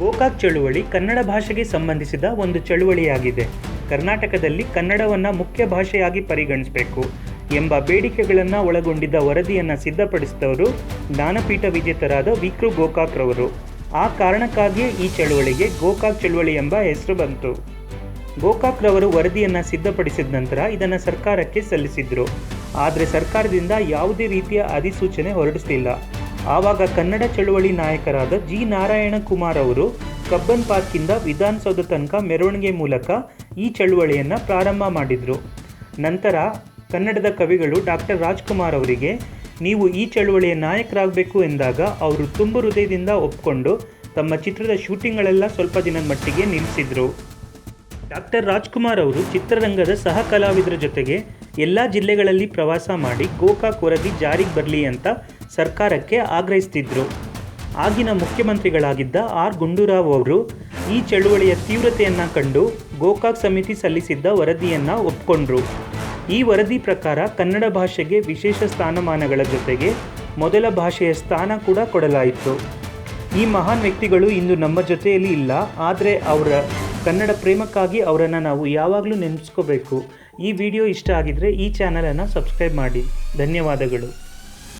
ಗೋಕಾಕ್ ಚಳುವಳಿ ಕನ್ನಡ ಭಾಷೆಗೆ ಸಂಬಂಧಿಸಿದ ಒಂದು ಚಳುವಳಿಯಾಗಿದೆ. ಕರ್ನಾಟಕದಲ್ಲಿ ಕನ್ನಡವನ್ನು ಮುಖ್ಯ ಭಾಷೆಯಾಗಿ ಪರಿಗಣಿಸಬೇಕು ಎಂಬ ಬೇಡಿಕೆಗಳನ್ನು ಒಳಗೊಂಡಿದ್ದ ವರದಿಯನ್ನು ಸಿದ್ಧಪಡಿಸಿದವರು ಜ್ಞಾನಪೀಠ ವಿಜೇತರಾದ ವಿ.ಕೃ. ಗೋಕಾಕ್ರವರು. ಆ ಕಾರಣಕ್ಕಾಗಿಯೇ ಈ ಚಳುವಳಿಗೆ ಗೋಕಾಕ್ ಚಳುವಳಿ ಎಂಬ ಹೆಸರು ಬಂತು. ಗೋಕಾಕ್ರವರು ವರದಿಯನ್ನು ಸಿದ್ಧಪಡಿಸಿದ ನಂತರ ಇದನ್ನು ಸರ್ಕಾರಕ್ಕೆ ಸಲ್ಲಿಸಿದರು. ಆದರೆ ಸರ್ಕಾರದಿಂದ ಯಾವುದೇ ರೀತಿಯ ಅಧಿಸೂಚನೆ ಹೊರಡಿಸಲಿಲ್ಲ. ಆವಾಗ ಕನ್ನಡ ಚಳುವಳಿ ನಾಯಕರಾದ ಜಿ. ನಾರಾಯಣಕುಮಾರ್ ಅವರು ಕಬ್ಬನ್ ಪಾರ್ಕಿಂದ ವಿಧಾನಸೌಧ ತನಕ ಮೆರವಣಿಗೆ ಮೂಲಕ ಈ ಚಳುವಳಿಯನ್ನು ಪ್ರಾರಂಭ ಮಾಡಿದರು. ನಂತರ ಕನ್ನಡದ ಕವಿಗಳು ಡಾಕ್ಟರ್ ರಾಜ್ಕುಮಾರ್ ಅವರಿಗೆ ನೀವು ಈ ಚಳುವಳಿಯ ನಾಯಕರಾಗಬೇಕು ಎಂದಾಗ ಅವರು ತುಂಬ ಹೃದಯದಿಂದ ಒಪ್ಪಿಕೊಂಡು ತಮ್ಮ ಚಿತ್ರದ ಶೂಟಿಂಗ್ಗಳೆಲ್ಲ ಸ್ವಲ್ಪ ದಿನದ ಮಟ್ಟಿಗೆ ನಿಲ್ಲಿಸಿದರು. ಡಾಕ್ಟರ್ ರಾಜ್ಕುಮಾರ್ ಅವರು ಚಿತ್ರರಂಗದ ಸಹ ಕಲಾವಿದರ ಜೊತೆಗೆ ಎಲ್ಲ ಜಿಲ್ಲೆಗಳಲ್ಲಿ ಪ್ರವಾಸ ಮಾಡಿ ಗೋಕಾಕ್ ವರದಿ ಜಾರಿಗೆ ಬರಲಿ ಅಂತ ಸರ್ಕಾರಕ್ಕೆ ಆಗ್ರಹಿಸ್ತಿದ್ರು. ಆಗಿನ ಮುಖ್ಯಮಂತ್ರಿಗಳಾಗಿದ್ದ ಆರ್. ಗುಂಡೂರಾವ್ ಅವರು ಈ ಚಳುವಳಿಯ ತೀವ್ರತೆಯನ್ನು ಕಂಡು ಗೋಕಾಕ್ ಸಮಿತಿ ಸಲ್ಲಿಸಿದ್ದ ವರದಿಯನ್ನು ಒಪ್ಪಿಕೊಂಡ್ರು. ಈ ವರದಿ ಪ್ರಕಾರ ಕನ್ನಡ ಭಾಷೆಗೆ ವಿಶೇಷ ಸ್ಥಾನಮಾನಗಳ ಜೊತೆಗೆ ಮೊದಲ ಭಾಷೆಯ ಸ್ಥಾನ ಕೂಡ ಕೊಡಲಾಯಿತು. ಈ ಮಹಾನ್ ವ್ಯಕ್ತಿಗಳು ಇಂದು ನಮ್ಮ ಜೊತೆಯಲ್ಲಿ ಇಲ್ಲ, ಆದರೆ ಅವರ ಕನ್ನಡ ಪ್ರೇಮಕ್ಕಾಗಿ ಅವರನ್ನು ನಾವು ಯಾವಾಗಲೂ ನೆನೆಸ್ಕೋಬೇಕು. ಈ ವಿಡಿಯೋ ಇಷ್ಟ ಆಗಿದ್ದರೆ ಈ ಚಾನಲನ್ನು ಸಬ್ಸ್ಕ್ರೈಬ್ ಮಾಡಿ. ಧನ್ಯವಾದಗಳು.